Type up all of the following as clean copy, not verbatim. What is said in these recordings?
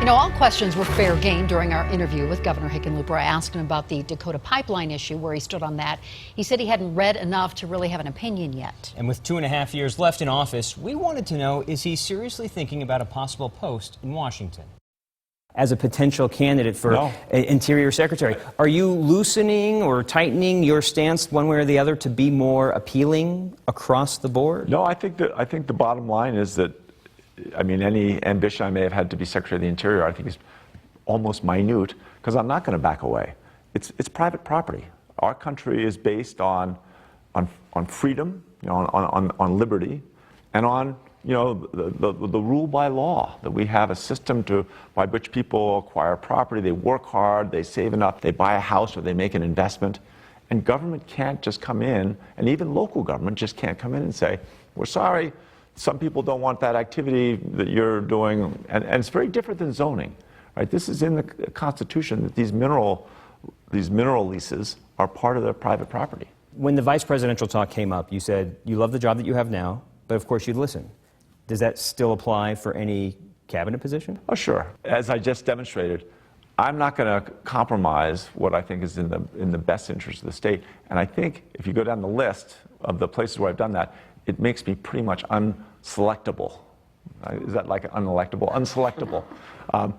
You know, all questions were fair game during our interview with Governor Hickenlooper. I asked him about the Dakota Pipeline issue, where he stood on that. He said he hadn't read enough to really have an opinion yet. And with 2.5 years left in office, we wanted to know, is he seriously thinking about a possible post in Washington? As a potential candidate for Interior Secretary, are you loosening or tightening your stance one way or the other to be more appealing across the board? No, I think the bottom line is that, I mean, any ambition I may have had to be Secretary of the Interior, I think is almost minute, because I'm not going to back away. It's private property. Our country is based on freedom, you know, on liberty, and on, you know, the rule by law, that we have a system by which people acquire property, they work hard, they save enough, they buy a house or they make an investment. And government can't just come in, and even local government just can't come in and say, we're sorry, some people don't want that activity that you're doing. And it's very different than zoning, right? This is in the Constitution, that these mineral leases are part of their private property. When the vice presidential talk came up, you said you love the job that you have now, but of course you'd listen. Does that still apply for any cabinet position? Oh, sure. As I just demonstrated, I'm not going to compromise what I think is in the best interest of the state. And I think if you go down the list of the places where I've done that, it makes me pretty much unselectable. Is that like unelectable? Unselectable,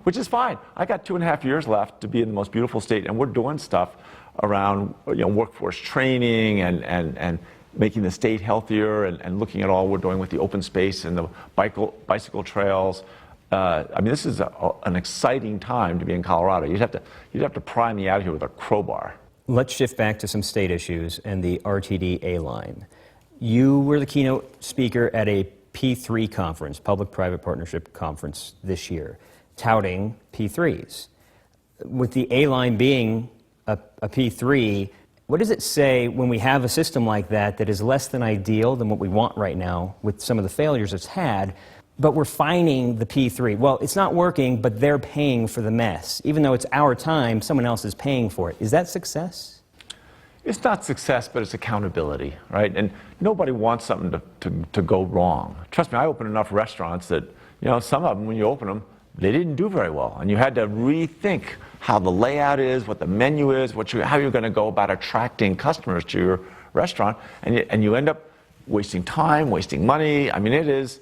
which is fine. I got 2.5 years left to be in the most beautiful state, and we're doing stuff around, you know, workforce training and making the state healthier, and looking at all we're doing with the open space and the bicycle trails. I mean, this is an exciting time to be in Colorado. You'd have to pry me out here with a crowbar. Let's shift back to some state issues and the RTD A-line. You were the keynote speaker at a P3 conference, Public-Private Partnership Conference this year, touting P3s. With the A-line being a P3, what does it say when we have a system like that that is less than ideal than what we want right now with some of the failures it's had, but we're fining the P3? Well, it's not working, but they're paying for the mess. Even though it's our time, someone else is paying for it. Is that success? It's not success, but it's accountability, right? And nobody wants something to go wrong. Trust me, I opened enough restaurants that, you know, some of them, when you open them, they didn't do very well. And you had to rethink how the layout is, what the menu is, how you're going to go about attracting customers to your restaurant. And you end up wasting time, wasting money. I mean, it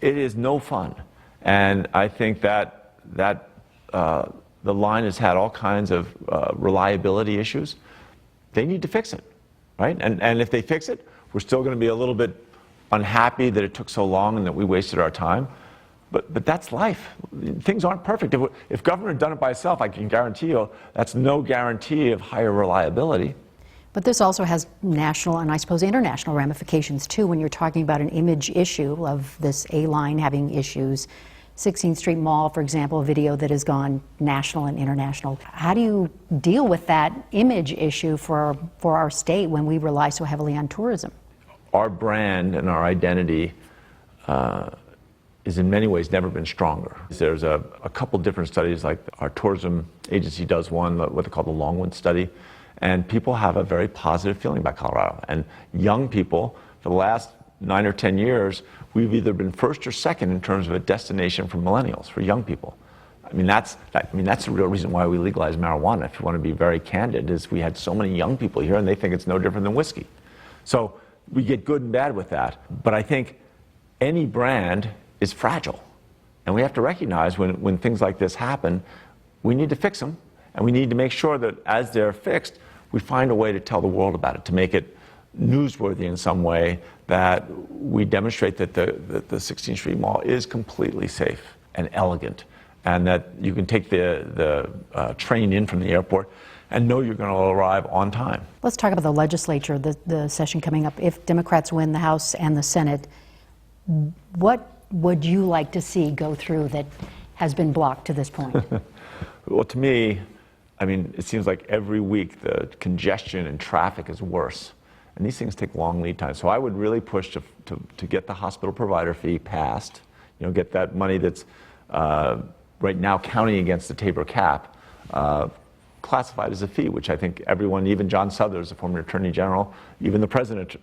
is no fun. And I think that the line has had all kinds of reliability issues. They need to fix it, right? And if they fix it, we're still going to be a little bit unhappy that it took so long and that we wasted our time. But that's life. Things aren't perfect. If government had done it by itself, I can guarantee you that's no guarantee of higher reliability. But this also has national and I suppose international ramifications too, when you're talking about an image issue of this A-line having issues. 16th Street Mall, for example, a video that has gone national and international. How do you deal with that image issue for our state when we rely so heavily on tourism? Our brand and our identity is in many ways never been stronger. There's a couple different studies, like our tourism agency does one, what they call the Longwood study, and people have a very positive feeling about Colorado. And young people, for the last 9 or 10 years, we've either been first or second in terms of a destination for millennials, for young people. I mean, that's the real reason why we legalized marijuana, if you want to be very candid, is we had so many young people here and they think it's no different than whiskey. So we get good and bad with that. But I think any brand is fragile. And we have to recognize when things like this happen, we need to fix them. And we need to make sure that as they're fixed, we find a way to tell the world about it, to make it newsworthy in some way, that we demonstrate that the 16th Street Mall is completely safe and elegant, and that you can take the train in from the airport and know you're going to arrive on time. Let's talk about the legislature, the session coming up. If Democrats win the House and the Senate, what would you like to see go through that has been blocked to this point? Well, to me, I mean, it seems like every week the congestion and traffic is worse. And these things take long lead time. So I would really push to get the hospital provider fee passed, you know, get that money that's right now counting against the Tabor cap, classified as a fee, which I think everyone, even John Suthers, the former Attorney General, even the President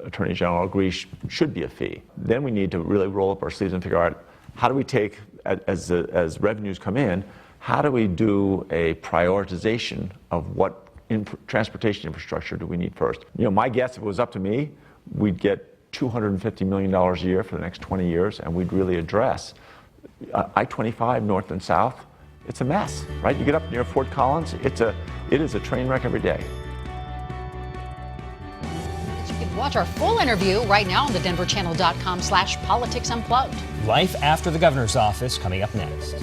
Attorney General agrees should be a fee. Then we need to really roll up our sleeves and figure out how do we take as revenues come in, how do we do a prioritization of what transportation infrastructure do we need first? My guess, if it was up to me, we'd get $250 million a year for the next 20 years, and we'd really address I-25 north and south. It's a mess, right? You get up near Fort Collins, it is a train wreck every day. You can watch our full interview right now on the denverchannel.com/Politics Unplugged. Life after the governor's office coming up next.